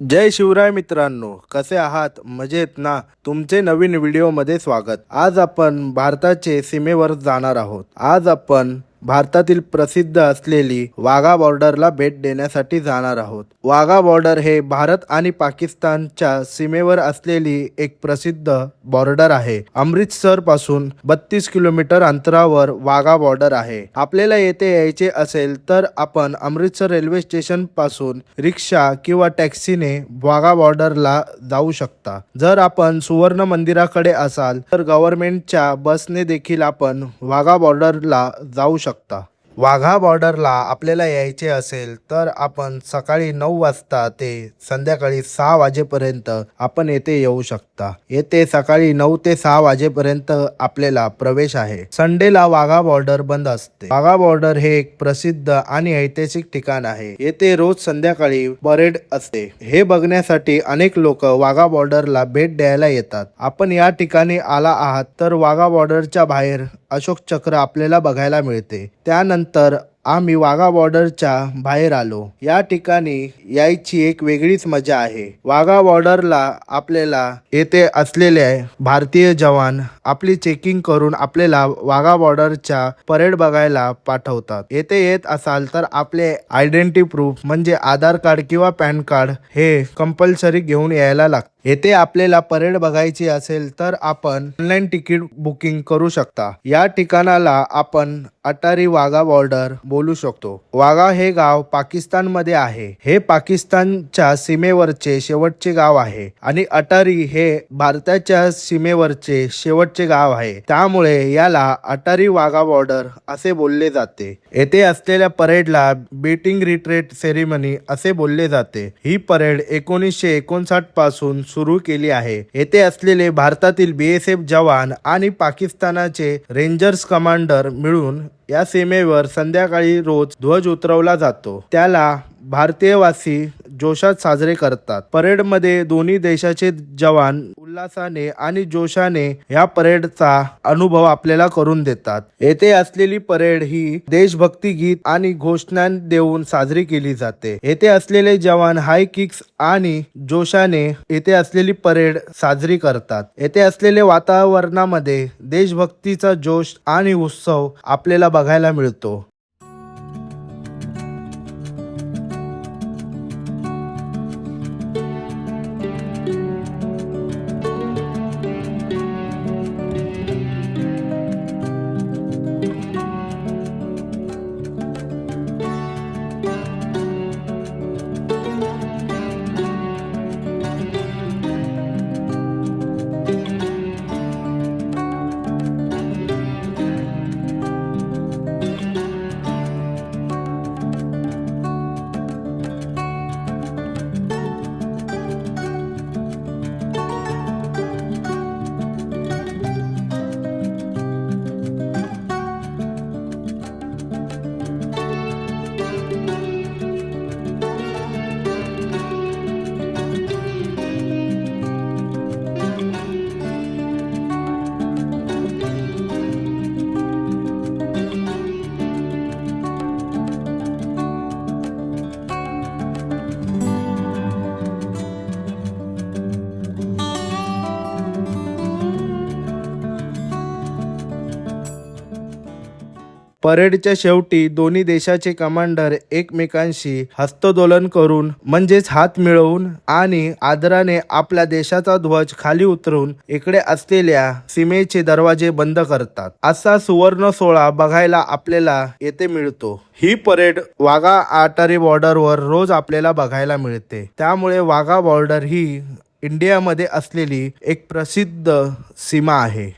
जय शिवराय मित्रांनो, कसे आहात? मजेत ना? तुमचे नवीन व्हिडिओमध्ये स्वागत. आज आपण भारताचे सीमेवर जाणार आहोत. आज आपण भारतातील प्रसिद्ध असलेली वाघा बॉर्डरला भेट देण्यासाठी जाणार आहोत. वाघा बॉर्डर हे भारत आणि पाकिस्तानच्या सीमेवर असलेली एक प्रसिद्ध बॉर्डर आहे. अमृतसर पासून 32 किलोमीटर अंतरावर वाघा बॉर्डर आहे. आपल्याला येथे यायचे असेल तर आपण अमृतसर रेल्वे स्टेशन पासून रिक्षा किंवा टॅक्सीने वाघा बॉर्डरला जाऊ शकता. जर आपण सुवर्ण मंदिराकडे असाल तर गव्हर्नमेंटच्या बसने देखील आपण वाघा बॉर्डरला जाऊ शकता. वाघा बॉर्डरला आपल्याला यायचे असेल तर आपण सकाळी 9 वाजता ते संध्याकाळी 6 वाजेपर्यंत आपण येथे येऊ शकता. येथे सकाळी 9 ते 6 वाजेपर्यंत आपल्याला प्रवेश आहे. संडेला वाघा बॉर्डर बंद असते. वाघा बॉर्डर हे एक प्रसिद्ध आणि ऐतिहासिक ठिकाण आहे. येथे रोज संध्याकाळी परेड असते. हे बघण्यासाठी अनेक लोक वाघा बॉर्डरला भेट द्यायला येतात. आपण या ठिकाणी आला आहात तर वाघा बॉर्डरच्या बाहेर अशोक चक्र आपल्याला बघायला मिळते. त्यानंतर आम्ही वाघा बॉर्डरच्या बाहेर आलो. या ठिकाणी यायची एक वेगळीच मजा आहे. वाघा बॉर्डरला आपल्याला येथे असलेले भारतीय जवान आपली चेकिंग करून आपल्याला वाघा बॉर्डरच्या परेड बघायला पाठवतात. येथे येत असाल तर आपले आयडेंटिटी प्रूफ म्हणजे आधार कार्ड किंवा पॅन कार्ड हे कंपल्सरी घेऊन यायला लागते. येथे आपल्याला परेड बघायची असेल तर आपण ऑनलाईन तिकीट बुकिंग करू शकता. या ठिकाणाला आपण अटारी वाघा बॉर्डर बोलू शकतो. वाघा हे गाव पाकिस्तानमध्ये आहे. हे पाकिस्तानच्या सीमेवरचे शेवटचे गाव आहे आणि अटारी हे भारताच्या सीमेवरचे शेवटचे गाव आहे. त्यामुळे याला अटारी वाघा बॉर्डर असे बोलले जाते. येथे असलेल्या परेडला बीटिंग रिट्रीट सेरेमनी असे बोलले जाते. ही परेड 1959 पासून सुरू केली आहे. येथे असलेले भारतातील BSF जवान आणि पाकिस्तानाचे रेंजर्स कमांडर मिळून या सीमेवर संध्याकाळी रोज ध्वज उतरवला जातो. त्याला भारतीयवासी जोशात साजरे करतात. परेडमध्ये दोन्ही देशाचे जवान उल्हासाने आणि जोशाने या परेडचा अनुभव आपल्याला करून देतात. येथे असलेली परेड ही देशभक्ती गीत आणि घोषणा देऊन साजरी केली जाते. येथे असलेले जवान हाय किक्स आणि जोशाने येथे असलेली परेड साजरी करतात. येथे असलेले वातावरणामध्ये देशभक्तीचा जोश आणि उत्सव आपल्याला बघायला मिळतो. परेडच्या शेवटी दोन्ही देशाचे कमांडर एकमेकांशी हस्तदोलन करून म्हणजेच हात मिळवून आणि आदराने आपल्या देशाचा ध्वज खाली उतरून इकडे असलेल्या सीमेचे दरवाजे बंद करतात. असा सुवर्ण सोहळा बघायला आपल्याला येथे मिळतो. ही परेड वाघा अटारी बॉर्डरवर रोज आपल्याला बघायला मिळते. त्यामुळे वाघा बॉर्डर ही इंडियामध्ये असलेली एक प्रसिद्ध सीमा आहे.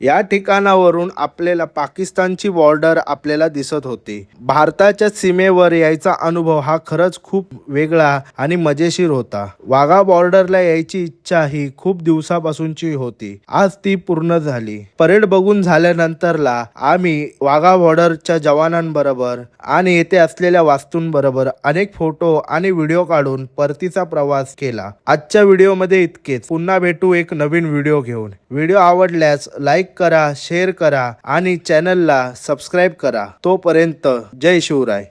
या ठिकाणावरून आपल्याला पाकिस्तानची बॉर्डर आपल्याला दिसत होती. भारताच्या सीमेवर यायचा अनुभव हा खरंच खूप वेगळा आणि मजेशीर होता. वाघा बॉर्डरला यायची इच्छा ही खूप दिवसापासूनची होती. आज ती पूर्ण झाली. परेड बघून झाल्यानंतरला आम्ही वाघा बॉर्डरच्या जवानांबरोबर आणि येथे असलेल्या वास्तूंबरोबर अनेक फोटो आणि व्हिडिओ काढून परतीचा प्रवास केला. आजच्या व्हिडिओमध्ये इतकेच. पुन्हा भेटू एक नवीन व्हिडिओ घेऊन. व्हिडिओ आवडल्यास लाईक करा, शेअर करा आणि चॅनलला सबस्क्राईब करा. तोपर्यंत जय शिवराय.